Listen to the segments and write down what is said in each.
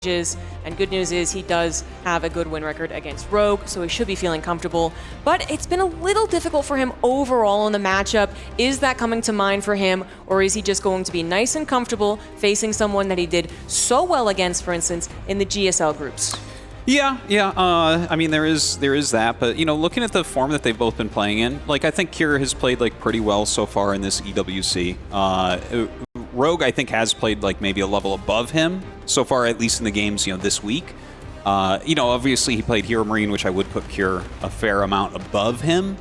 And good news is he does have a good win record against Rogue, so he should be feeling comfortable. But it's been a little difficult for him overall in the matchup. Is that coming to mind for him, or is he just going to be nice and comfortable facing someone that he did so well against, for instance, in the GSL groups? Yeah. I mean, there is that, but you know, looking at the form that they've both been playing in, like I think Kira has played like pretty well so far in this EWC. Rogue, I think, has played like maybe a level above him so far, at least in the games, you know, this week. You know, obviously he played Hero Marine, which I would put Cure a fair amount above him.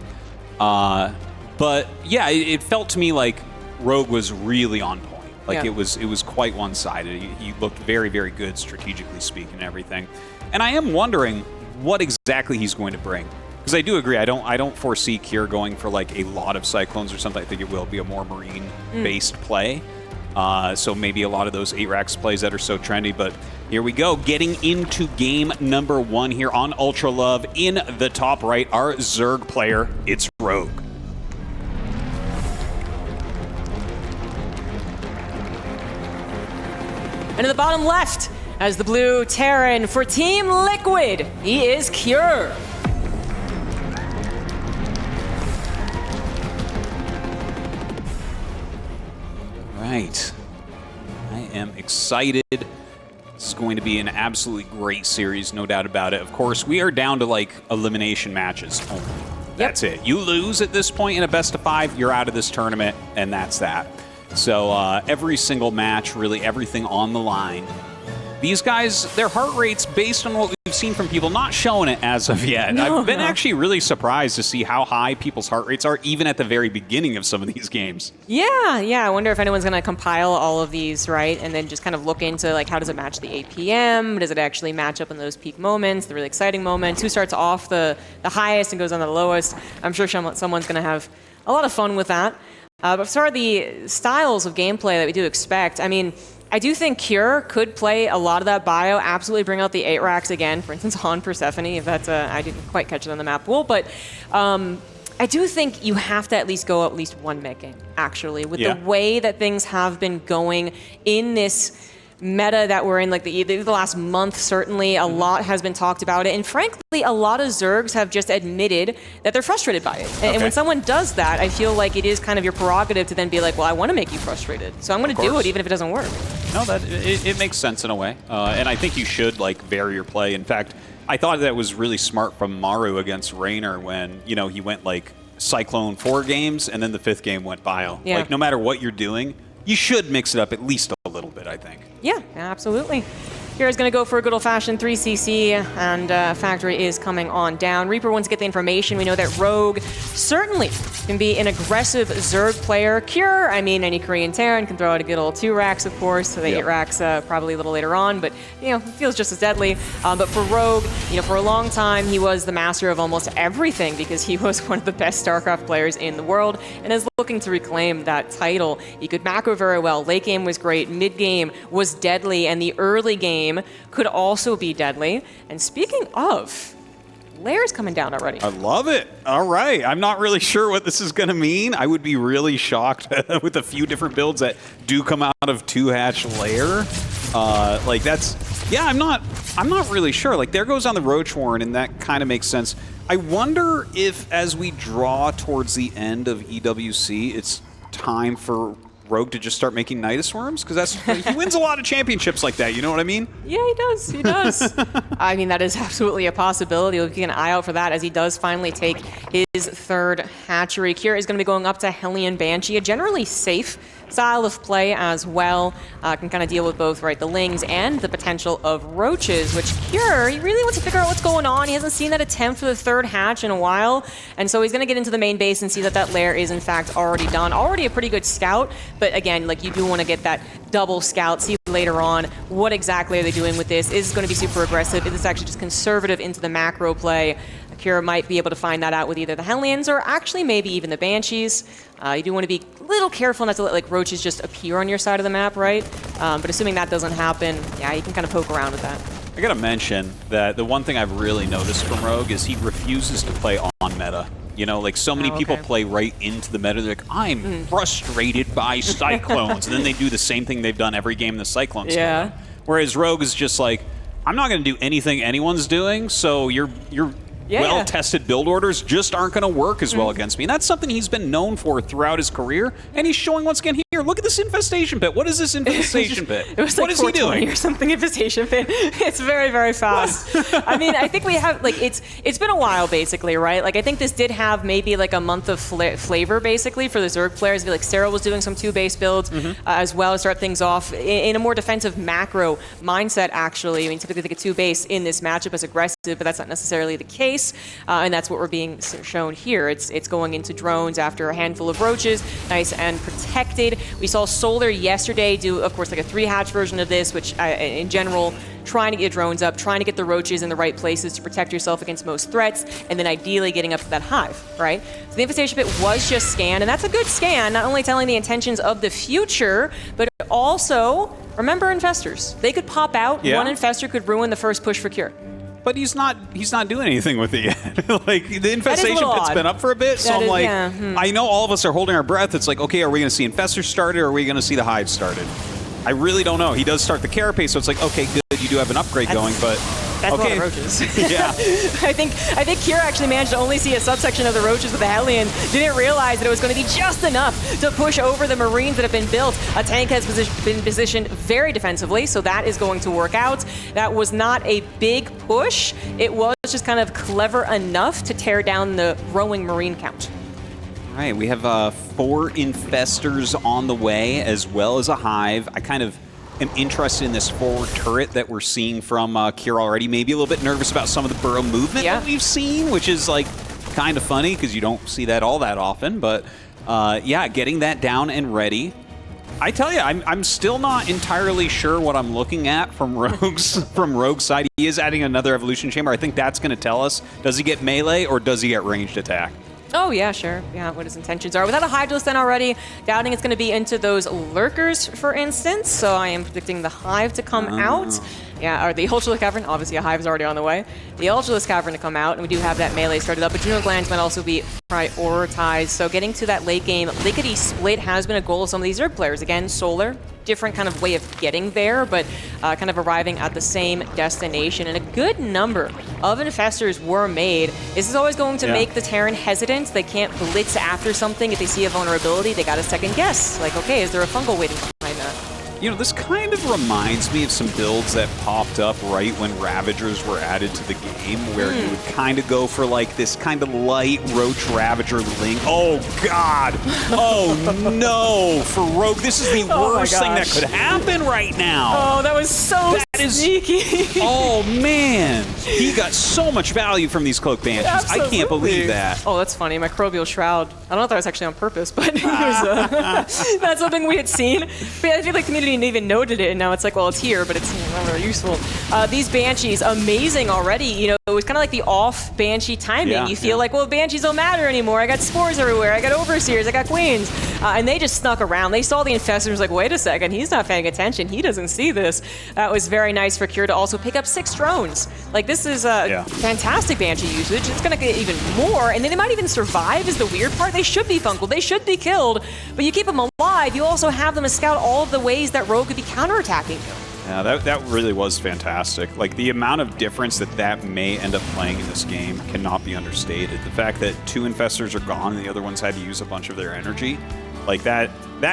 But yeah, it felt to me like Rogue was really on point. Like it was quite one-sided. He looked very, very good strategically speaking and everything. And I am wondering what exactly he's going to bring. Because I do agree, I don't foresee Cure going for like a lot of Cyclones or something. I think it will be a more Marine-based play. So maybe a lot of those 8-racks plays that are so trendy. But here we go, getting into game number 1 here on Ultra Love. In the top right, our Zerg player, it's Rogue. And in the bottom left, as the blue Terran for Team Liquid, he is Cure. Right. I am excited. This is going to be an absolutely great series, no doubt about it. Of course, we are down to like elimination matches only. That's it. You lose at this point in a best of 5, you're out of this tournament, and that's that. So every single match, really everything on the line. These guys, their heart rates, based on what we've seen from people, not showing it as of yet. I've been actually really surprised to see how high people's heart rates are, even at the very beginning of some of these games. Yeah. I wonder if anyone's going to compile all of these, right? And then just kind of look into, like, how does it match the 8 p.m.? Does it actually match up in those peak moments, the really exciting moments? Who starts off the highest and goes on the lowest? I'm sure someone's going to have a lot of fun with that. But for the styles of gameplay that we do expect, I mean, I do think Cure could play a lot of that bio, absolutely bring out the 8-racks again, for instance, on Persephone, if that's I didn't quite catch it on the map pool, but I do think you have to at least go at least one mid game, actually, with the way that things have been going in this meta that we're in, like the last month, certainly a lot has been talked about it, and frankly a lot of Zergs have just admitted that they're frustrated by it. And when someone does that, I feel like it is kind of your prerogative to then be like, well, I want to make you frustrated, so I'm going to do it even if it doesn't work. No, it makes sense in a way, and I think you should like vary your play. In fact, I thought that was really smart from Maru against Raynor when, you know, he went like Cyclone 4 games and then the 5th game went bio. Like no matter what you're doing, you should mix it up at least a little bit, I think. Yeah, absolutely. Here's going to go for a good old-fashioned 3cc, and Factory is coming on down. Reaper wants to get the information. We know that Rogue certainly can be an aggressive Zerg player. Cure, I mean, any Korean Terran can throw out a good old 2-racks, of course. So the 8-racks probably a little later on, but, you know, it feels just as deadly. But for Rogue, you know, for a long time, he was the master of almost everything because he was one of the best StarCraft players in the world and is looking to reclaim that title. He could macro very well. Late game was great. Mid game was deadly, and the early game could also be deadly. And speaking of, Lair's coming down already. I love it. All right. I'm not really sure what this is going to mean. I would be really shocked with a few different builds that do come out of 2-hatch Lair. Like that's, yeah, I'm not really sure. Like there goes on the Roach Warren, and that kind of makes sense. I wonder if as we draw towards the end of EWC, it's time for Rogue to just start making Nidus worms? Because he wins a lot of championships like that, you know what I mean? Yeah, he does. I mean, that is absolutely a possibility. We'll keep an eye out for that as he does finally take his 3rd hatchery. Cure is going to be going up to Hellion Banshee, a generally safe style of play as well. Can kind of deal with both, right, the Lings and the potential of Roaches, which Cure, he really wants to figure out what's going on. He hasn't seen that attempt for the 3rd hatch in a while, and so he's going to get into the main base and see that that lair is in fact already done. Already a pretty good scout, but again, like you do want to get that double scout, see later on what exactly are they doing with this. Is it going to be super aggressive? Is this actually just conservative into the macro play? Cure might be able to find that out with either the Hellions or actually maybe even the Banshees. You do want to be a little careful not to let like Roaches just appear on your side of the map, right? But assuming that doesn't happen, yeah, you can kind of poke around with that. I gotta mention that the one thing I've really noticed from Rogue is he refuses to play on meta. You know, like so many people play right into the meta. They're like, I'm frustrated by Cyclones. And then they do the same thing they've done every game in the Cyclones. Whereas Rogue is just like, I'm not going to do anything anyone's doing, so your well-tested build orders just aren't going to work as well against me. And that's something he's been known for throughout his career, and he's showing once again here. Look at this infestation pit. What is this infestation pit? It was like what is he doing? Or something infestation pit. It's very, very fast. I mean, I think we have, like, it's been a while, basically, right? Like, I think this did have maybe, like, a month of flavor, basically, for the Zerg players. I feel like Sarah was doing some 2-base builds as well to start things off in a more defensive macro mindset, actually. I mean, typically, think a 2-base in this matchup is aggressive, but that's not necessarily the case. And that's what we're being shown here. It's going into drones after a handful of roaches, nice and protected. We saw Solar yesterday do, of course, like a 3-hatch version of this, which in general, trying to get drones up, trying to get the roaches in the right places to protect yourself against most threats, and then ideally getting up to that hive, right? So the infestation pit was just scanned, and that's a good scan, not only telling the intentions of the future, but also, remember infestors. They could pop out, one infestor could ruin the first push for Cure. But he's not doing anything with it yet. Like, the infestation pit's been up for a bit, so I'm like, I know all of us are holding our breath. It's like, okay, are we going to see infestors started, or are we going to see the hive started? I really don't know. He does start the carapace, so it's like, okay, good, you do have an upgrade going, but that's a lot of roaches. Yeah. I think Kira actually managed to only see a subsection of the roaches with the Hellion. Didn't realize that it was going to be just enough to push over the Marines that have been built. A tank has been positioned very defensively, so that is going to work out. That was not a big push. It was just kind of clever enough to tear down the growing Marine count. All right, we have 4 infestors on the way, as well as a hive. I kind of am interested in this forward turret that we're seeing from Kira already. Maybe a little bit nervous about some of the burrow movement that we've seen, which is like kind of funny because you don't see that all that often. But yeah, getting that down and ready. I tell you, I'm still not entirely sure what I'm looking at from Rogue's side. He is adding another evolution chamber. I think that's going to tell us, does he get melee or does he get ranged attack? Oh, yeah, sure. Yeah, what his intentions are. Without a Hydralisk then already, doubting it's going to be into those Lurkers, for instance. So I am predicting the Hive to come out. Yeah, or the Ultralisk Cavern. Obviously, a Hive is already on the way. The Ultralisk Cavern to come out, and we do have that melee started up. But Juno Glands might also be prioritized. So getting to that late game, lickety split has been a goal of some of these Zerg players. Again, Solar, different kind of way of getting there, but kind of arriving at the same destination. And a good number of infestors were made. This is always going to make the Terran hesitant. They can't blitz after something. If they see a vulnerability, they got to second guess. Like, okay, is there a fungal waiting behind that? You know, this kind of reminds me of some builds that popped up right when Ravagers were added to the game, where you would kind of go for like this kind of light Roach Ravager Ling. Oh, God. Oh, no. For Rogue, this is the worst thing that could happen right now. Oh, that was so sneaky. Oh, man. He got so much value from these Cloak Banshees. Absolutely. I can't believe that. Oh, that's funny. Microbial Shroud. I don't know if that was actually on purpose, but it was, that's something we had seen. But I feel like the community didn't even noted it, and now it's like, well, it's here, but it's not very useful. These Banshees, amazing already. You know, it was kind of like the off Banshee timing. You feel like, well, Banshees don't matter anymore. I got Spores everywhere. I got Overseers. I got Queens. And they just snuck around. They saw the Infestor, was like, wait a second, he's not paying attention. He doesn't see this. That was very nice for Cure to also pick up 6 drones. Like, this is fantastic Banshee usage. It's going to get even more, and then they might even survive is the weird part. They should be fungal. They should be killed, but you keep them alive. You also have them to scout all of the ways that Rogue could be counterattacking you. Yeah, that really was fantastic. Like, the amount of difference that may end up playing in this game cannot be understated. The fact that 2 infestors are gone and the other ones had to use a bunch of their energy, like that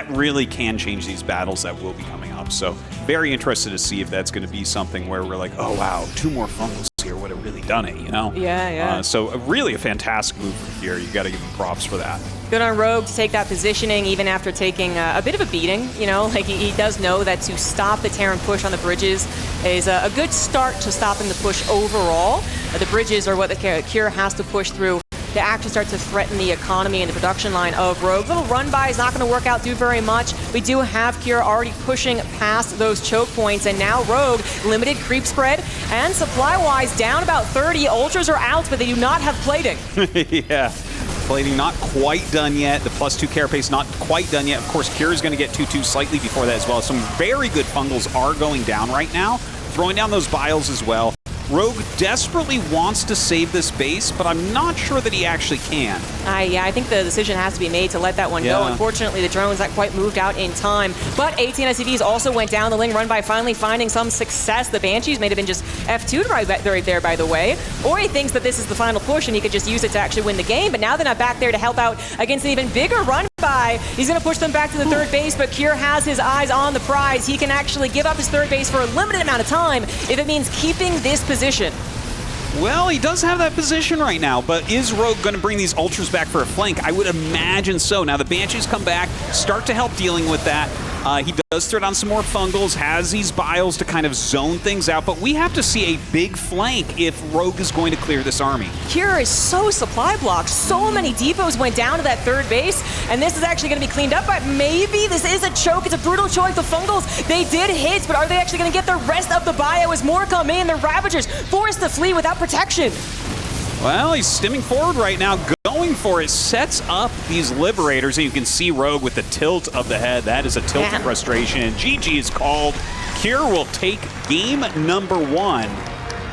really can change these battles that will be coming up. So very interested to see if that's going to be something where we're like, oh wow, 2 more fungals here would have really done it, you know? Yeah. So really a fantastic move from here. You got to give him props for that. Good on Rogue to take that positioning even after taking a bit of a beating. You know, like he does know that to stop the Terran push on the bridges is a good start to stopping the push overall. The bridges are what the Cure has to push through to actually start to threaten the economy and the production line of Rogue. Little run by is not going to work out too very much. We do have Cure already pushing past those choke points, and now Rogue, limited creep spread, and supply-wise down about 30. Ultras are out, but they do not have plating. Yeah. Plating not quite done yet. The +2 carapace not quite done yet. Of course, Cure is going to get 2/2 slightly before that as well. Some very good fungals are going down right now. Throwing down those biles as well. Rogue desperately wants to save this base, but I'm not sure that he actually can. Yeah, I think the decision has to be made to let that one go. Unfortunately, the drones not quite moved out in time. But 18 SCVs also went down. The Ling run by finally finding some success. The Banshees may have been just F2'd right there, by the way. Or he thinks that this is the final push and he could just use it to actually win the game. But now they're not back there to help out against an even bigger run by. He's going to push them back to the third base, but Cure has his eyes on the prize. He can actually give up his third base for a limited amount of time if it means keeping this position. Well, he does have that position right now, but is Rogue going to bring these Ultras back for a flank? I would imagine so. Now the Banshees come back, start to help dealing with that. He does throw down some more fungals, has these biles to kind of zone things out, but we have to see a big flank if Rogue is going to clear this army. Kira is so supply blocked. So many depots went down to that third base, and this is actually going to be cleaned up, but maybe this is a choke. It's a brutal choke. The fungals, they did hit, but are they actually going to get the rest of the bio as more come in? The Ravagers forced to flee without protection. Well, he's stimming forward right now, going for it, sets up these Liberators, and you can see Rogue with the tilt of the head. That is a tilt of frustration, and GG is called. Cure will take game number 1.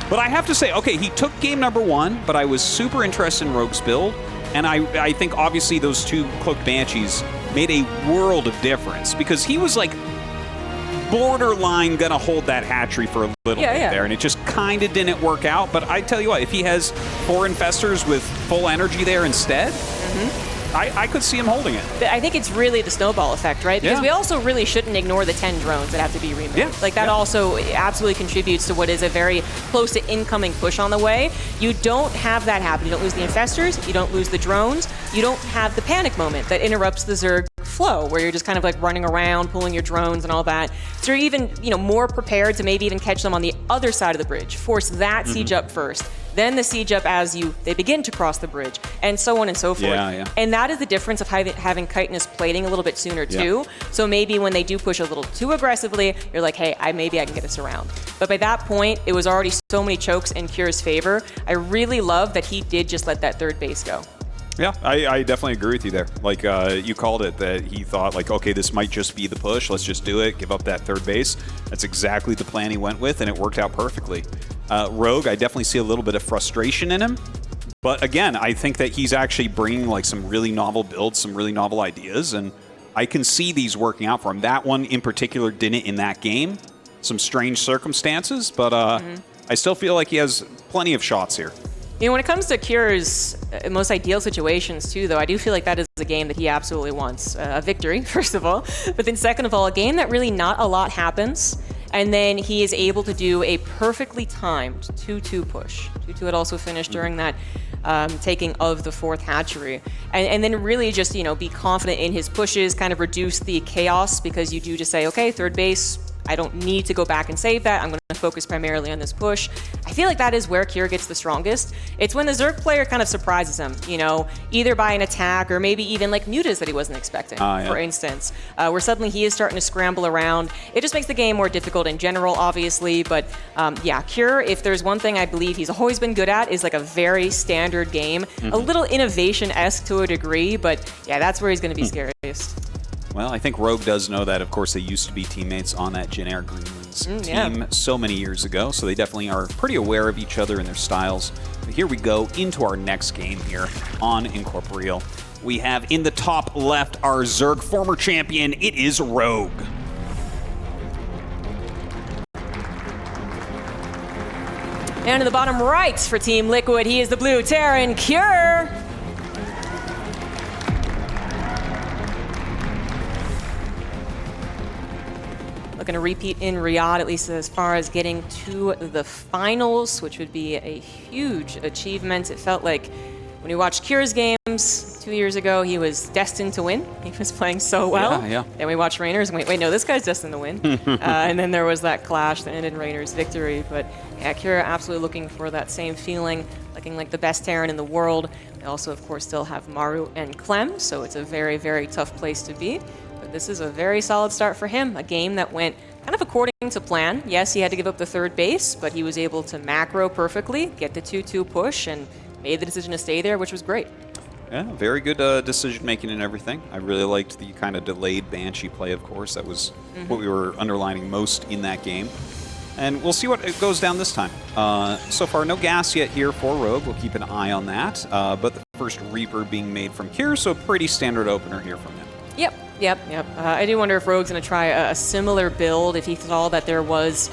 But I have to say, okay, he took game number 1, but I was super interested in Rogue's build, and I think obviously those 2 Cloaked Banshees made a world of difference, because he was like borderline gonna hold that hatchery for a little bit there, and it just kind of didn't work out. But I tell you what, if he has 4 Infestors with full energy there instead, I could see him holding it. I think it's really the snowball effect, right? Because we also really shouldn't ignore the 10 drones that have to be removed. Like that also absolutely contributes to what is a very close to incoming push on the way. You don't have that happen. You don't lose the Infestors, you don't lose the drones, you don't have the panic moment that interrupts the Zerg flow, where you're just kind of like running around, pulling your drones and all that. So you're even, more prepared to maybe even catch them on the other side of the bridge, force that siege up first, then the siege up as they begin to cross the bridge, and so on and so forth. And that is the difference of having chitinous plating a little bit sooner too. So maybe when they do push a little too aggressively, you're like, hey, maybe I can get this around. But by that point, it was already so many chokes in Cure's favor. I really love that he did just let that third base go. Yeah, I definitely agree with you there. Like, you called it that he thought, like, okay, this might just be the push. Let's just do it, give up that third base. That's exactly the plan he went with, and it worked out perfectly. Rogue, I definitely see a little bit of frustration in him. But again, I think that he's actually bringing, like, some really novel builds, some really novel ideas, and I can see these working out for him. That one in particular didn't in that game. Some strange circumstances, but I still feel like he has plenty of shots here. When it comes to Cure's most ideal situations, too, though, I do feel like that is a game that he absolutely wants. A victory, first of all, but then second of all, a game that really not a lot happens, and then he is able to do a perfectly timed 2-2 push. 2-2 had also finished during that taking of the 4th hatchery. And then really just, be confident in his pushes, kind of reduce the chaos, because you do just say, okay, third base, I don't need to go back and save that. I'm going to focus primarily on this push. I feel like that is where Cure gets the strongest. It's when the Zerg player kind of surprises him, either by an attack or maybe even like mutas that he wasn't expecting, for instance, where suddenly he is starting to scramble around. It just makes the game more difficult in general, obviously. But Cure, if there's one thing I believe he's always been good at, is like a very standard game, a little innovation-esque to a degree, but that's where he's going to be scariest. Well, I think Rogue does know that. Of course, they used to be teammates on that Jin Air Greenlands team so many years ago, so they definitely are pretty aware of each other and their styles. But here we go into our next game here on Incorporeal. We have in the top left our Zerg former champion. It is Rogue. And in the bottom right for Team Liquid, he is the blue Terran Cure. Looking to repeat in Riyadh, at least as far as getting to the finals, which would be a huge achievement. It felt like when you watched Cure's games 2 years ago, he was destined to win. He was playing so well. Then we watched Rainer's and wait, no, this guy's destined to win. And then there was that clash that ended in Rainer's victory. But Cure absolutely looking for that same feeling, looking like the best Terran in the world. They also, of course, still have Maru and Clem, so it's a very, very tough place to be. But this is a very solid start for him, a game that went kind of according to plan. Yes, he had to give up the third base, but he was able to macro perfectly, get the 2-2 push, and made the decision to stay there, which was great. Yeah, very good decision-making and everything. I really liked the kind of delayed Banshee play, of course. That was what we were underlining most in that game. And we'll see what goes down this time. So far, no gas yet here for Rogue. We'll keep an eye on that. But the first Reaper being made from Kier, so pretty standard opener here from him. Yep. I do wonder if Rogue's going to try a similar build, if he saw that there was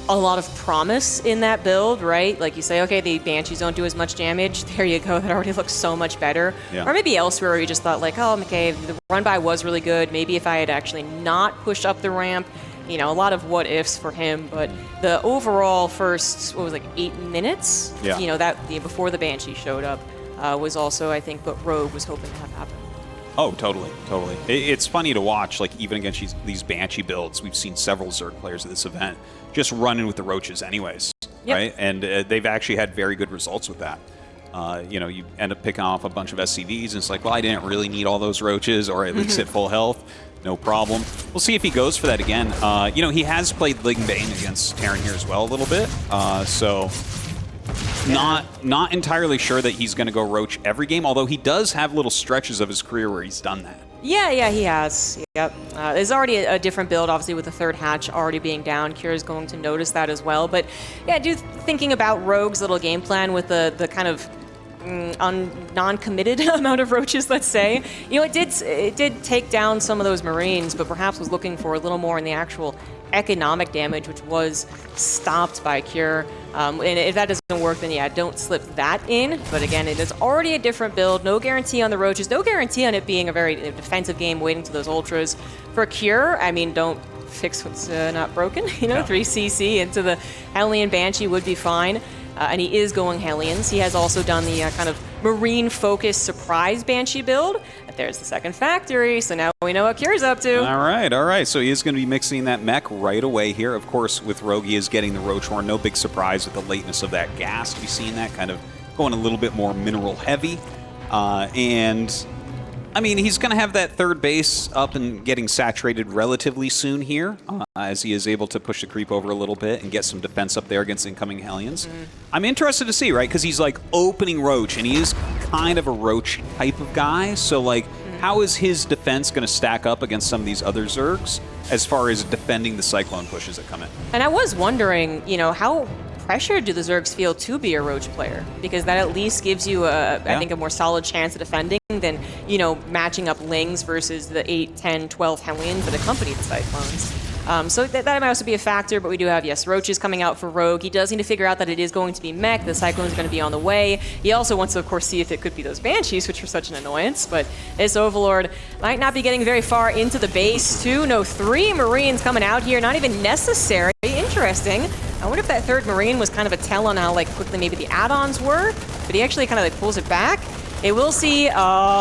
a lot of promise in that build, right? Like you say, okay, the Banshees don't do as much damage. There you go. That already looks so much better. Yeah. Or maybe elsewhere where you just thought like, oh, okay, the run-by was really good. Maybe if I had actually not pushed up the ramp, you know, a lot of what-ifs for him. But the overall first, 8 minutes? Yeah. You know, before the Banshee showed up was also, I think, what Rogue was hoping to have happen. Oh, totally. It's funny to watch, like, even against these Banshee builds, we've seen several Zerg players at this event just running with the roaches anyways, right? And they've actually had very good results with that. You know, you end up picking off a bunch of SCVs, and it's like, well, I didn't really need all those roaches, or at least at full health. No problem. We'll see if he goes for that again. You know, he has played Ling Bane against Terran here as well a little bit, so... Not entirely sure that he's going to go Roach every game, although he does have little stretches of his career where he's done that. Yeah, he has. Yep. There's already a different build, obviously, with the third hatch already being down. Kira is going to notice that as well. But yeah, thinking about Rogue's little game plan with the kind of non-committed amount of roaches, let's say. You know, it did take down some of those Marines, but perhaps was looking for a little more in the actual economic damage, which was stopped by Cure. And if that doesn't work, then yeah, don't slip that in. But again, it is already a different build. No guarantee on the roaches. No guarantee on it being a very defensive game waiting to those ultras. For Cure, I mean, don't fix what's not broken. You know, 3 CC into the Hellion Banshee would be fine. And he is going Hellions. He has also done the kind of Marine-focused surprise Banshee build. There's the second factory, so now we know what Cure's up to. All right. So he is going to be mixing that mech right away here. Of course, with Rogue, he is getting the Roach Horn. No big surprise with the lateness of that gas. We've seen that kind of going a little bit more mineral heavy. And, I mean, he's going to have that third base up and getting saturated relatively soon here, as he is able to push the creep over a little bit and get some defense up there against incoming Hellions. I'm interested to see, right? Because he's like opening Roach, and he is kind of a Roach type of guy. So, like, how is his defense going to stack up against some of these other Zergs as far as defending the Cyclone pushes that come in? And I was wondering, you know, how pressured do the Zergs feel to be a Roach player? Because that at least gives you, I think, a more solid chance of defending than, you know, matching up Lings versus the 8, 10, 12 Hellions that accompany the Cyclones. So that might also be a factor, but we do have, yes, Roaches coming out for Rogue. He does need to figure out that it is going to be mech. The Cyclone's going to be on the way. He also wants to, of course, see if it could be those Banshees, which are such an annoyance. But this Overlord might not be getting very far into the base, too. No, 3 Marines coming out here, not even necessary. Interesting. I wonder if that third Marine was kind of a tell on how, like, quickly maybe the add-ons were, but he actually kind of, like, pulls it back. It will see. Oh,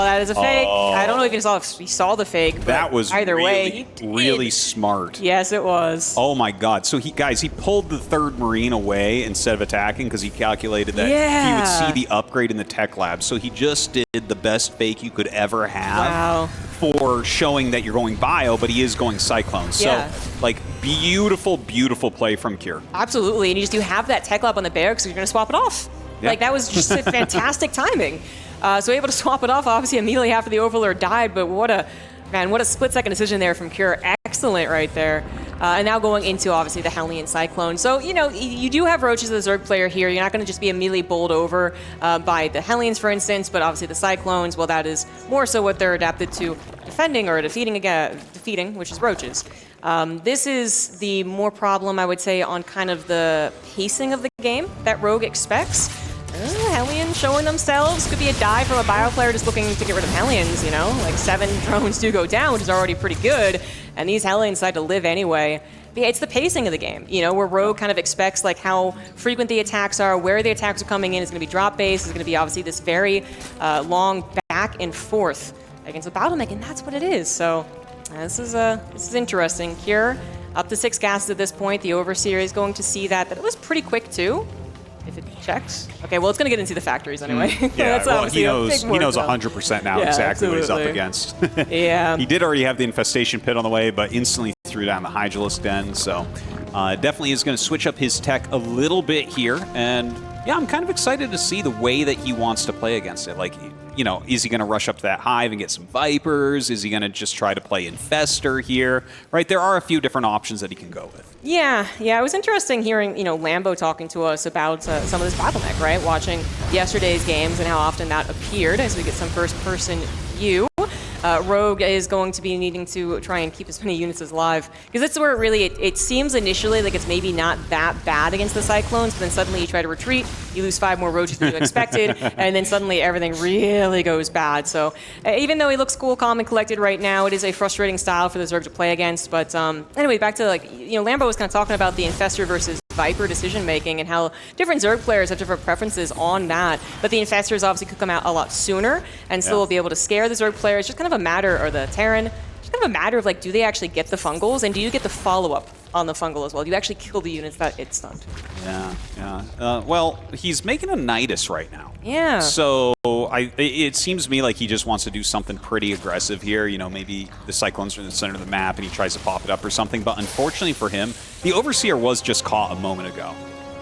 that is a fake. I don't know if he saw the fake. But that was either really, way, he really smart. Yes, it was. Oh my God! So he pulled the third Marine away instead of attacking because he calculated that he would see the upgrade in the tech lab. So he just did the best fake you could ever have for showing that you're going bio, but he is going Cyclone. So like beautiful, beautiful play from Cure. Absolutely, and you have that tech lab on the barracks, so you're going to swap it off. Like that was just fantastic timing. So able to swap it off, obviously, immediately after the Overlord died, but what a split-second decision there from Cure. Excellent right there. And now going into, obviously, the Hellion Cyclone. So, you know, you do have Roach as a Zerg player here. You're not going to just be immediately bowled over by the Hellions, for instance, but obviously the Cyclones, well, that is more so what they're adapted to defending or defeating, which is Roaches. This is the more problem, I would say, on kind of the pacing of the game that Rogue expects. Hellions showing themselves. Could be a dive from a bio player just looking to get rid of Hellions, you know? Like 7 drones do go down, which is already pretty good, and these Hellions decide to live anyway. But yeah, it's the pacing of the game, you know, where Rogue kind of expects like how frequent the attacks are, where the attacks are coming in. It's going to be drop base. It's going to be obviously this very long back and forth against the battle mech, and that's what it is. So this is interesting. Cure up to 6 gases at this point. The Overseer is going to see that it was pretty quick too. If it checks. Okay, well, it's going to get into the factories anyway. Yeah, That's well, he knows a big 100% now exactly what he's up against. Yeah. He did already have the Infestation Pit on the way, but instantly threw down the Hydralisk Den, so definitely is going to switch up his tech a little bit here, and yeah, I'm kind of excited to see the way that he wants to play against it. Like, you know, is he going to rush up to that hive and get some Vipers? Is he going to just try to play Infester here? Right, there are a few different options that he can go with. Yeah, it was interesting hearing, you know, Lambo talking to us about some of this bottleneck, right? Watching yesterday's games and how often that appeared as we get some first-person view. Rogue is going to be needing to try and keep as many units as alive, because that's where it really, it seems initially like it's maybe not that bad against the Cyclones, but then suddenly you try to retreat, you lose 5 more roaches than you expected, and then suddenly everything really goes bad. So even though he looks cool, calm, and collected right now, it is a frustrating style for the Zerg to play against. But anyway, back to, like, you know, Lambo was kind of talking about the Infestor versus Viper decision-making and how different Zerg players have different preferences on that. But the Infestors obviously could come out a lot sooner and still will be able to scare the Zerg players. Just kind of a matter, or the Terran, just kind of a matter of, like, do they actually get the fungals, and do you get the follow-up on the fungal as well? Do you actually kill the units that it stunned? Yeah. Well, he's making a Nidus right now. Yeah. So it seems to me like he just wants to do something pretty aggressive here. You know, maybe the Cyclones are in the center of the map and he tries to pop it up or something. But unfortunately for him, the Overseer was just caught a moment ago,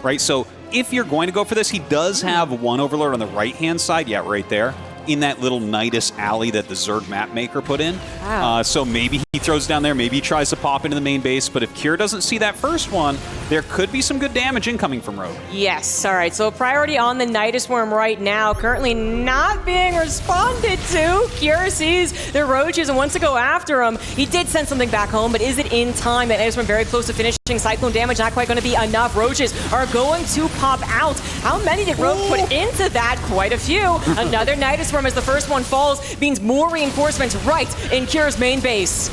right? So if you're going to go for this, he does have one Overlord on the right-hand side. Yeah, right there, in that little Nidus alley that the Zerg map maker put in. Wow. So maybe he throws down there, maybe he tries to pop into the main base, but if Cure doesn't see that first one, there could be some good damage incoming from Rogue. Yes, all right, so priority on the Nidus Worm right now, currently not being responded to. Cure sees the roaches and wants to go after him. He did send something back home, but is it in time? That Nidus Worm very close to finishing. Cyclone damage not quite going to be enough. Roaches are going to pop out. How many did Rogue put into that? Quite a few. Another Nidus Worm as the first one falls means more reinforcements right in Cure's main base.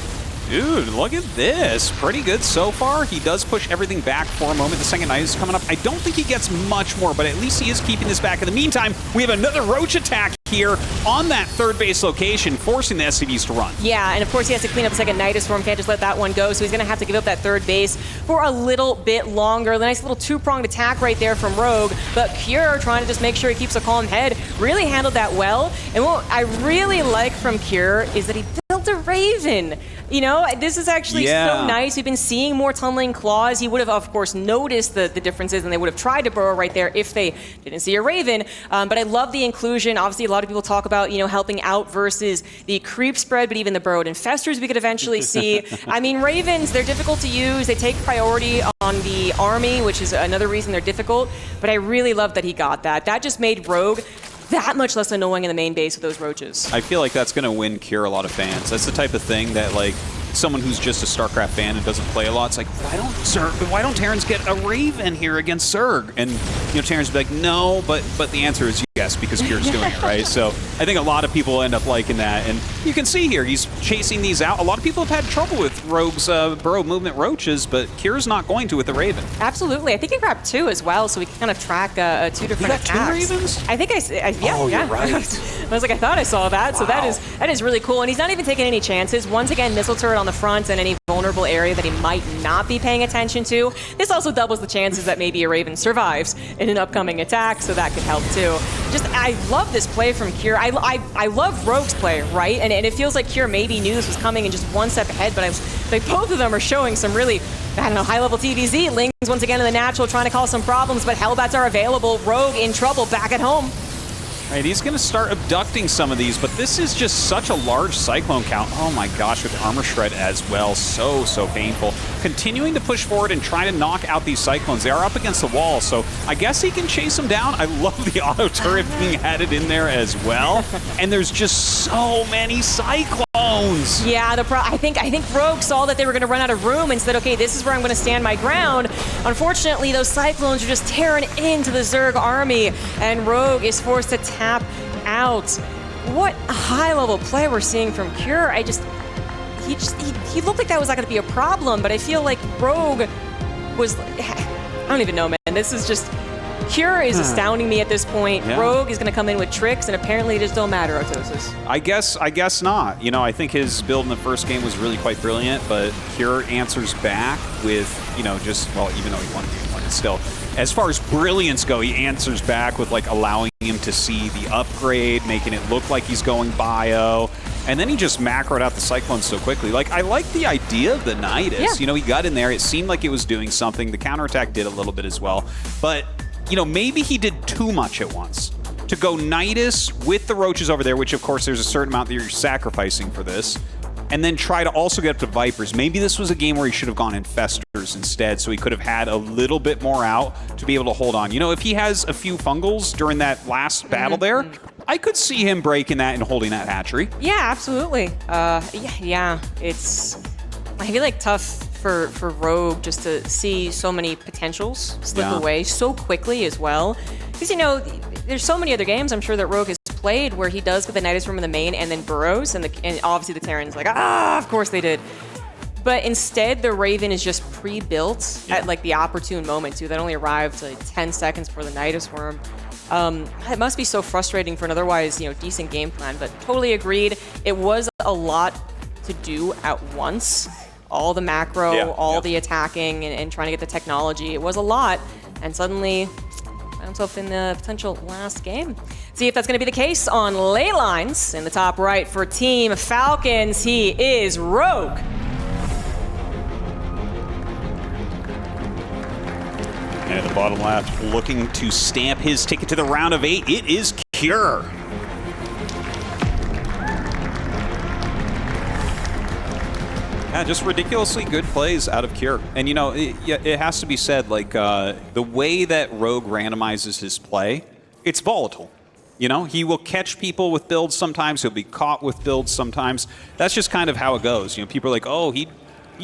Dude, look at this. Pretty good so far. He does push everything back for a moment. The second Nidus is coming up. I don't think he gets much more, but at least he is keeping this back. In the meantime, we have another Roach attack here on that third base location, forcing the SCVs to run. Yeah, and of course he has to clean up a second Nidus Worm. Can't just let that one go, so he's going to have to give up that third base for a little bit longer. The nice little two-pronged attack right there from Rogue, but Cure trying to just make sure he keeps a calm head. Really handled that well, and what I really like from Cure is that he built a Raven. You know, this is actually so nice. We've been seeing more tunneling claws. He would have, of course, noticed the differences, and they would have tried to burrow right there if they didn't see a Raven. But I love the inclusion. Obviously, a lot of people talk about, you know, helping out versus the creep spread, but even the burrowed infestors we could eventually see. I mean, Ravens, they're difficult to use. They take priority on the army, which is another reason they're difficult. But I really love that he got that. That just made Rogue that much less annoying in the main base with those roaches. I feel like that's going to win Cure a lot of fans. That's the type of thing that, like, someone who's just a StarCraft fan and doesn't play a lot, it's like, why don't Terrans get a Raven here against Zerg? And, you know, Terrans would be like, no, but the answer is yes, because Cure's doing it, right? So I think a lot of people end up liking that. And you can see here, he's chasing these out. A lot of people have had trouble with Rogue's burrow movement roaches, but Cure's not going to with the Raven. Absolutely. I think he grabbed 2 as well, so we can kind of track 2 different attacks. 2 Ravens? I think yeah. You're right. I was like, I thought I saw that. Wow. So that is really cool. And he's not even taking any chances. Once again, missile turret on the front and any vulnerable area that he might not be paying attention to. This also doubles the chances that maybe a Raven survives in an upcoming attack, so that could help too. Just, I love this play from Cure. I love Rogue's play, right? And it feels like Cure maybe knew this was coming and just one step ahead, but like both of them are showing some really, I don't know, high-level TVZ. Ling's once again in the natural, trying to cause some problems, but Hellbats are available. Rogue in trouble back at home. Right, he's going to start abducting some of these, but this is just such a large Cyclone count. Oh my gosh, with the Armor Shred as well. So painful. Continuing to push forward and try to knock out these Cyclones. They are up against the wall, so I guess he can chase them down. I love the auto turret being added in there as well. And there's just so many Cyclones. Yeah, I think Rogue saw that they were going to run out of room and said, okay, this is where I'm going to stand my ground. Unfortunately, those Cyclones are just tearing into the Zerg army, and Rogue is forced to tap out. What a high-level play we're seeing from Cure. He looked like that was not going to be a problem, but I feel like Rogue was, I don't even know, man. This is just, Cure is astounding me at this point. Yeah. Rogue is going to come in with tricks, and apparently it just don't matter, Otosis. I guess not. You know, I think his build in the first game was really quite brilliant, but Cure answers back with, you know, just, well, even though he won game 1, it's still, as far as brilliance go, he answers back with, like, allowing him to see the upgrade, making it look like he's going bio, and then he just macroed out the Cyclone so quickly. Like, I like the idea of the Nidus. Yeah. You know, he got in there. It seemed like it was doing something. The counterattack did a little bit as well. But you know, maybe he did too much at once. To go Nidus with the roaches over there, which of course there's a certain amount that you're sacrificing for this, and then try to also get up to Vipers. Maybe this was a game where he should have gone Infestors instead, so he could have had a little bit more out to be able to hold on. You know, if he has a few fungals during that last battle there, I could see him breaking that and holding that hatchery. Yeah, absolutely. Yeah, it's, I feel like tough for Rogue just to see so many potentials slip away so quickly as well. Because, you know, there's so many other games I'm sure that Rogue has played where he does get the Nidus room in the main and then burrows, and obviously the Terran's like, of course they did. But instead, the Raven is just pre-built at like the opportune moment too. That only arrived like 10 seconds before the Nidus worm. It must be so frustrating for an otherwise, you know, decent game plan, but totally agreed. It was a lot to do at once. All the macro, all the attacking, and trying to get the technology. It was a lot, and suddenly found himself in the potential last game. See if that's going to be the case on ley lines. In the top right for Team Falcons, he is Rogue. And the bottom left looking to stamp his ticket to the round of 8. It is Cure. Yeah, just ridiculously good plays out of Cure. And, you know, it has to be said, like, the way that Rogue randomizes his play, it's volatile. You know, he will catch people with builds sometimes. He'll be caught with builds sometimes. That's just kind of how it goes. You know, people are like, oh, he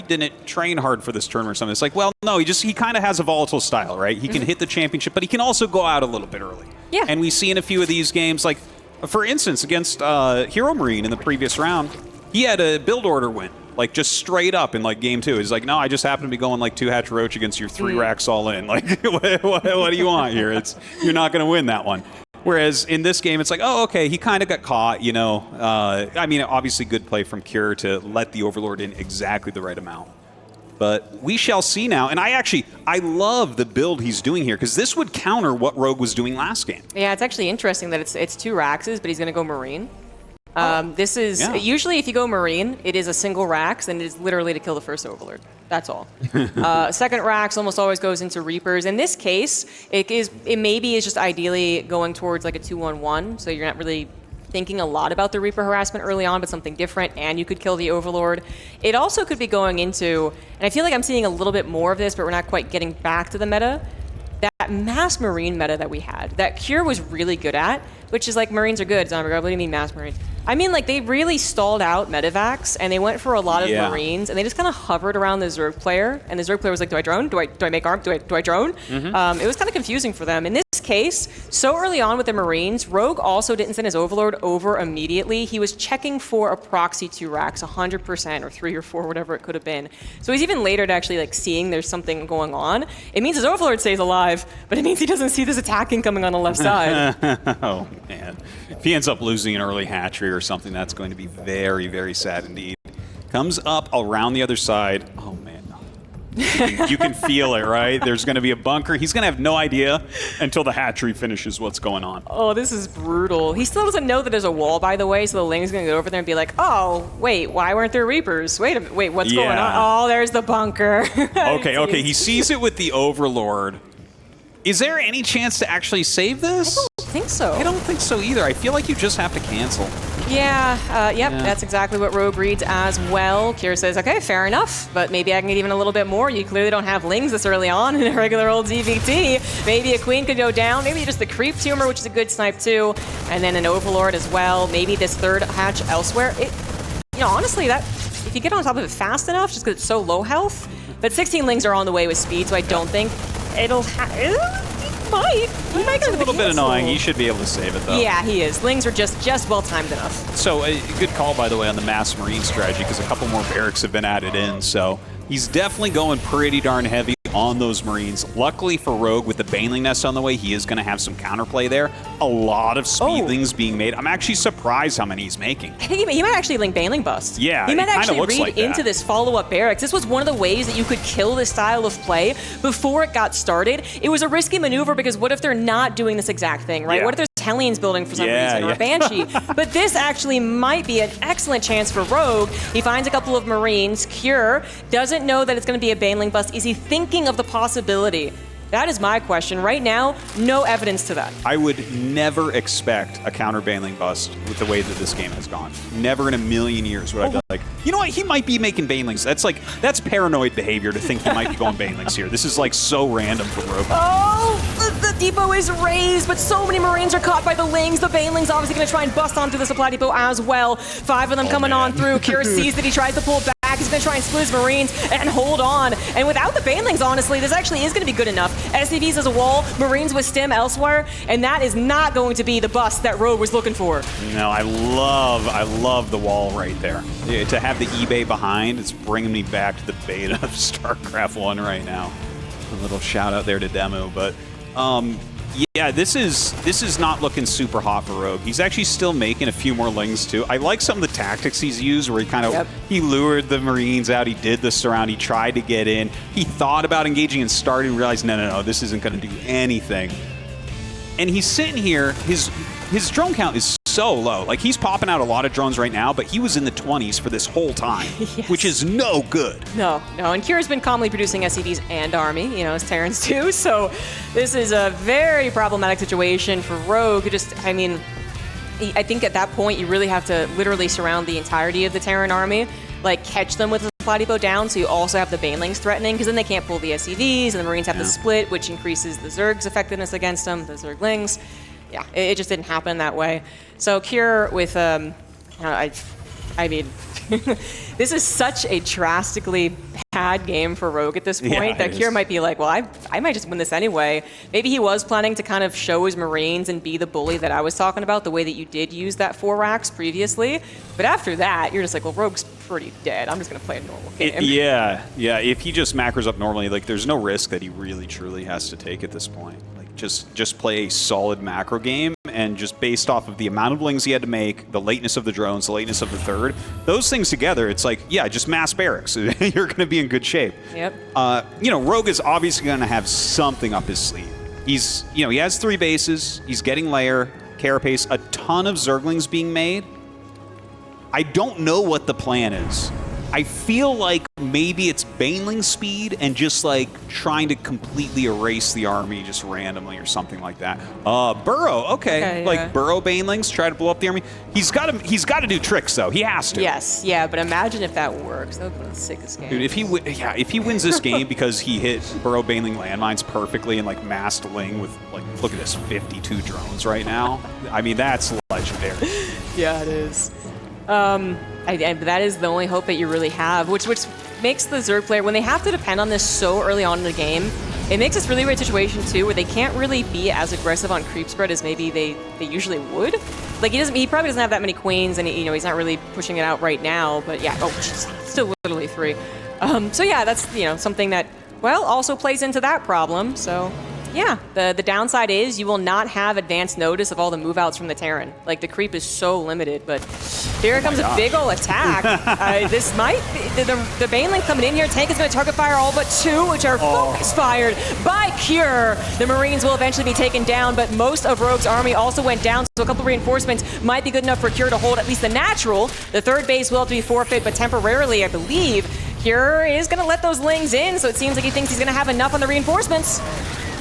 didn't train hard for this tournament or something. It's like, well, no, he kind of has a volatile style, right? He can hit the championship, but he can also go out a little bit early. Yeah. And we see in a few of these games, like, for instance, against Hero Marine in the previous round, he had a build order win. Like, just straight up in, like, game 2. He's like, no, I just happen to be going, like, 2-hatch roach against your 3 racks all in. Like, what do you want here? You're not going to win that one. Whereas in this game, it's like, oh, okay, he kind of got caught, you know. I mean, obviously good play from Cure to let the Overlord in exactly the right amount. But we shall see now. And I love the build he's doing here, because this would counter what Rogue was doing last game. Yeah, it's actually interesting that it's 2 Raxes, but he's going to go Marine. This is, usually if you go Marine, it is a single Rax, and it is literally to kill the first Overlord. That's all. Second Rax almost always goes into Reapers. In this case, it maybe is just ideally going towards like a 2-1-1, so you're not really thinking a lot about the Reaper harassment early on, but something different, and you could kill the Overlord. It also could be going into, and I feel like I'm seeing a little bit more of this, but we're not quite getting back to the meta, that mass Marine meta that we had, that Cure was really good at, which is like, Marines are good, Zombie God, what do you mean mass Marines? I mean, like, they really stalled out Medivacs, and they went for a lot of Marines, and they just kind of hovered around the Zerg player, and the Zerg player was like, do I drone? Do I make arm? Do I drone? It was kind of confusing for them. In this case, so early on with the Marines, Rogue also didn't send his Overlord over immediately. He was checking for a proxy 2 racks, 100%, or 3 or 4, whatever it could have been. So he's even later to actually, like, seeing there's something going on. It means his Overlord stays alive, but it means he doesn't see this attacking coming on the left side. Oh, man. If he ends up losing an early hatchery or something, that's going to be very, very sad indeed. Comes up around the other side. Oh, man. You can feel it, right? There's going to be a bunker. He's going to have no idea until the hatchery finishes what's going on. Oh, this is brutal. He still doesn't know that there's a wall, by the way, so the Ling's going to go over there and be like, oh, wait, why weren't there Reapers? Wait a minute. Wait, what's going on? Oh, there's the bunker. Okay. He sees it with the Overlord. Is there any chance to actually save this? I don't think so. I don't think so either. I feel like you just have to cancel. Yeah, that's exactly what Rogue reads as well. Cure says, okay, fair enough, but maybe I can get even a little bit more. You clearly don't have Lings this early on in a regular old ZVT. Maybe a Queen could go down. Maybe just the Creep Tumor, which is a good snipe too, and then an Overlord as well. Maybe this 3rd hatch elsewhere. You know, honestly, that if you get on top of it fast enough, just because it's so low health, but 16 Lings are on the way with speed, so I don't think it'll he might It's a little bit annoying. He should be able to save it, though. Yeah, he is. Lings are just well-timed enough. So, a good call, by the way, on the mass Marine strategy, because a couple more barracks have been added in. So, he's definitely going pretty darn heavy on those Marines. Luckily for Rogue, with the Baneling Nest on the way, he is going to have some counterplay there. A lot of speedlings being made. I'm actually surprised how many he's making. I think he might actually link Baneling Bust. Yeah, he might actually read like into this follow-up barracks. This was one of the ways that you could kill this style of play before it got started. It was a risky maneuver because what if they're not doing this exact thing, right? What if there's Hellions building for some reason, or a Banshee? But this actually might be an excellent chance for Rogue. He finds a couple of Marines. Cure doesn't know that it's going to be a Baneling Bust. Is he thinking of the possibility That is my question. Right now, no evidence to that. I would never expect a counter Baneling bust with the way that this game has gone. Never in a million years would I be like, you know what, he might be making Banelings. That's paranoid behavior to think he might be going Banelings here. This is like so random for Rogue. Oh, the depot is raised, but so many Marines are caught by the Lings. The Banelings obviously going to try and bust onto the supply depot as well. 5 of them coming on through. Kira sees that he tries to pull back. He's going to try and split his Marines and hold on. And without the Banelings, honestly, this actually is going to be good enough. SCVs as a wall, Marines with stim elsewhere, and that is not going to be the bust that Rogue was looking for. No, I love the wall right there. Yeah, to have the eBay behind, it's bringing me back to the beta of StarCraft 1 right now. A little shout out there to Demo, but yeah, this is not looking super hot for Rogue. He's actually still making a few more Lings too. I like some of the tactics he's used where he kind of he lured the Marines out, he did the surround, he tried to get in, he thought about engaging and started and realized no, this isn't going to do anything. And he's sitting here, his drone count is so low. Like, he's popping out a lot of drones right now, but he was in the 20s for this whole time, yes. Which is no good. No. And Kira's been calmly producing SCVs and Army, you know, as Terrans too, so this is a very problematic situation for Rogue. I think at that point you really have to literally surround the entirety of the Terran army, like catch them with the supply depot down, so you also have the Banelings threatening, because then they can't pull the SCVs, and the Marines have to split, which increases the Zerg's effectiveness against them, the Zerglings. Yeah, it just didn't happen that way. So Kira with, this is such a drastically bad game for Rogue at this point that Kira might be like, well, I might just win this anyway. Maybe he was planning to kind of show his Marines and be the bully that I was talking about, the way that you did use that 4 racks previously. But after that, you're just like, well, Rogue's pretty dead. I'm just going to play a normal game. Yeah. If he just macros up normally, like, there's no risk that he really, truly has to take at this point. Just play a solid macro game, and just based off of the amount of Lings he had to make, the lateness of the drones, the lateness of the third, those things together, it's like, yeah, just mass barracks. You're going to be in good shape. Yep. Rogue is obviously going to have something up his sleeve. He has 3 bases. He's getting layer, carapace, a ton of Zerglings being made. I don't know what the plan is. I feel like maybe it's Baneling speed and just like trying to completely erase the army just randomly or something like that. Burrow, okay Burrow Banelings try to blow up the army. He's got to do tricks though. He has to. Yes, yeah, but imagine if that works. That would be one of the sickest games. Dude, if he wins this game because he hit Burrow Baneling landmines perfectly and like massed Ling with like, look at this, 52 drones right now. I mean, that's legendary. Yeah, it is. That is the only hope that you really have, which makes the Zerg player, when they have to depend on this so early on in the game, it makes this really weird situation too, where they can't really be as aggressive on creep spread as maybe they usually would. Like, he probably doesn't have that many queens, and he's not really pushing it out right now. But yeah, still literally 3. So yeah, that's something that also plays into that problem. So. Yeah, the downside is you will not have advanced notice of all the move-outs from the Terran. Like, the creep is so limited, but here comes a big ol' attack. This might be, the Baneling coming in here. Tank is going to target fire all but 2, which are focus-fired by Cure. The Marines will eventually be taken down, but most of Rogue's army also went down, so a couple of reinforcements might be good enough for Cure to hold at least the natural. The 3rd base will have to be forfeit, but temporarily, I believe, Cure is going to let those Lings in, so it seems like he thinks he's going to have enough on the reinforcements.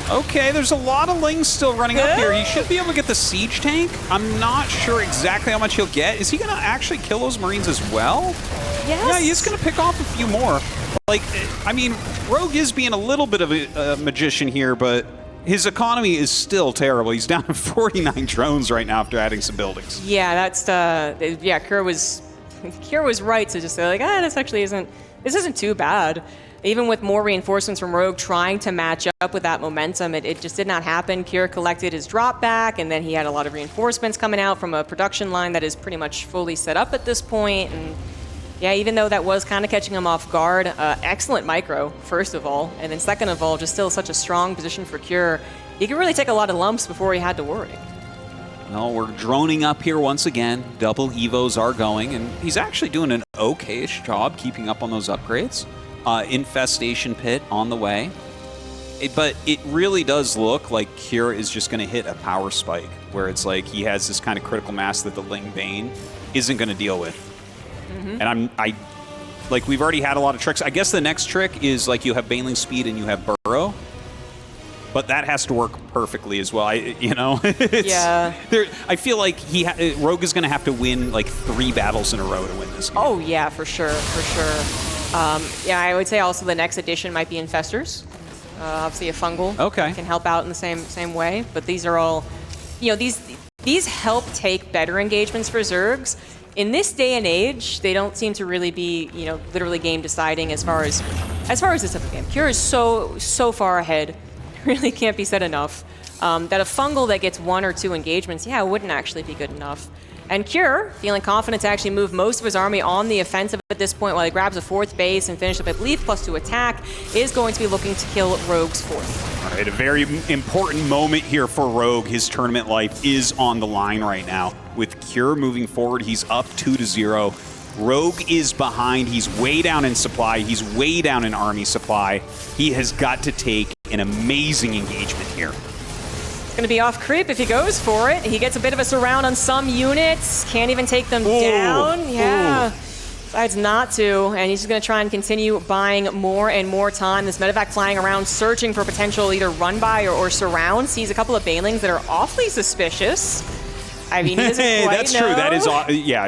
Okay, there's a lot of Lings still running up here. He should be able to get the siege tank. I'm not sure exactly how much he'll get. Is he going to actually kill those Marines as well? Yes. Yeah, he's going to pick off a few more. Like, I mean, Rogue is being a little bit of a magician here, but his economy is still terrible. He's down to 49 drones right now after adding some buildings. Yeah, that's Kira was right to just say like, this isn't too bad. Even with more reinforcements from Rogue trying to match up with that momentum, it just did not happen. Kira collected his drop back, and then he had a lot of reinforcements coming out from a production line that is pretty much fully set up at this point. And yeah, even though that was kind of catching him off guard, excellent micro, first of all. And then second of all, just still such a strong position for Kira. He could really take a lot of lumps before he had to worry. Well, we're droning up here once again. Double Evos are going, and he's actually doing an okay-ish job keeping up on those upgrades. Infestation pit on the way. But it really does look like Kira is just going to hit a power spike, where it's like he has this kind of critical mass that the Ling Bane isn't going to deal with. And we've already had a lot of tricks. I guess the next trick is like you have Baneling speed and you have Burrow. but that has to work perfectly as well. I feel like Rogue is going to have to win like 3 battles in a row to win this game. Oh yeah, for sure. Yeah, I would say also the next addition might be Infestors. Obviously a fungal can help out in the same way, but these are all, these help take better engagements for Zergs. In this day and age, they don't seem to really be, literally game deciding as far as this type of game. Cure is so far ahead, really can't be said enough. That a fungal that gets 1 or 2 engagements, wouldn't actually be good enough. And Cure, feeling confident to actually move most of his army on the offensive at this point while he grabs a 4th base and finishes up, I believe, +2 attack, is going to be looking to kill Rogue's 4th. All right, a very important moment here for Rogue. His tournament life is on the line right now. With Cure moving forward, he's up 2-0. Rogue is behind. He's way down in supply. He's way down in army supply. He has got to take an amazing engagement here. Going to be off creep if he goes for it. He gets a bit of a surround on some units. Can't even take them down. Yeah. Decides not to, and he's just going to try and continue buying more and more time. This medevac flying around, searching for potential either run by or surround. Sees a couple of banelings that are awfully suspicious. I mean, he doesn't quite that's know. true. That is,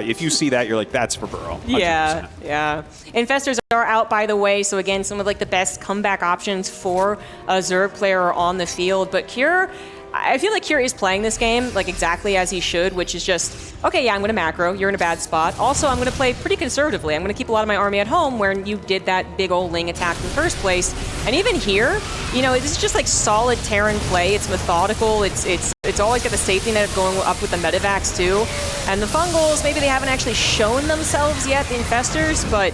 if you see that, you're like, that's for Burrow. 100%. Yeah. Infestors are out, by the way, so again, some of like the best comeback options for a Zerg player are on the field, but Cure, I feel like Cure is playing this game like exactly as he should, which is just, okay, I'm going to macro, you're in a bad spot. Also, I'm going to play pretty conservatively. I'm going to keep a lot of my army at home where you did that big old Ling attack in the first place. And even here, this is just like solid Terran play. It's methodical. It's always got the safety net of going up with the medevacs too. And the Fungals, maybe they haven't actually shown themselves yet, the Infestors, but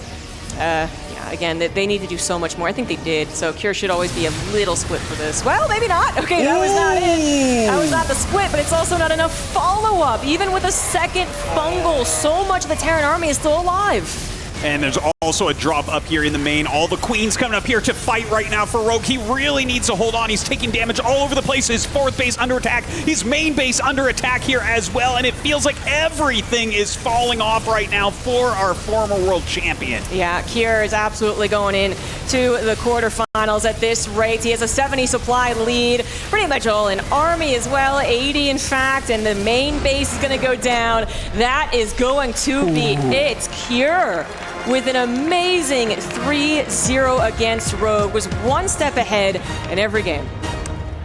again, they need to do so much more. I think they did, so Cure should always be a little split for this. Well, maybe not. Okay, that was not it. That was not the split, but it's also not enough follow-up. Even with a second fungal, so much of the Terran army is still alive. And there's also a drop up here in the main. All the queens coming up here to fight right now for Rogue. He really needs to hold on. He's taking damage all over the place. His 4th base under attack. His main base under attack here as well. And it feels like everything is falling off right now for our former world champion. Yeah, Cure is absolutely going in to the quarterfinals at this rate. He has a 70 supply lead. Pretty much all in army as well. 80 in fact. And the main base is going to go down. That is going to be it. Cure with an amazing 3-0 against Rogue, was 1 step ahead in every game.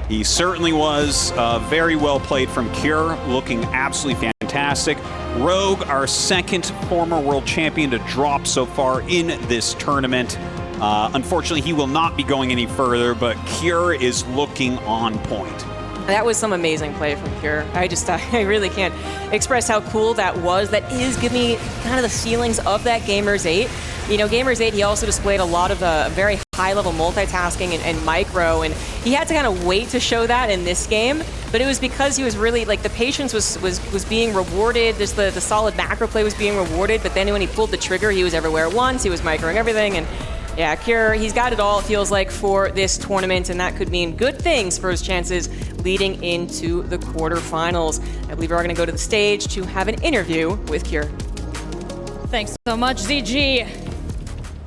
He certainly was. Very well played from Cure, looking absolutely fantastic. Rogue, our 2nd former world champion to drop so far in this tournament. Unfortunately, he will not be going any further, but Cure is looking on point. That was some amazing play from Cure. I really can't express how cool that was. That is giving me kind of the feelings of that Gamers 8. Gamers 8, he also displayed a lot of very high-level multitasking and micro, and he had to kind of wait to show that in this game. But it was because he was really, like, the patience was being rewarded. Just the solid macro play was being rewarded, but then when he pulled the trigger, he was everywhere at once. He was microing everything, and yeah, Cure, he's got it all, it feels like, for this tournament, and that could mean good things for his chances leading into the quarterfinals. I believe we're going to go to the stage to have an interview with Cure. Thanks so much, ZG.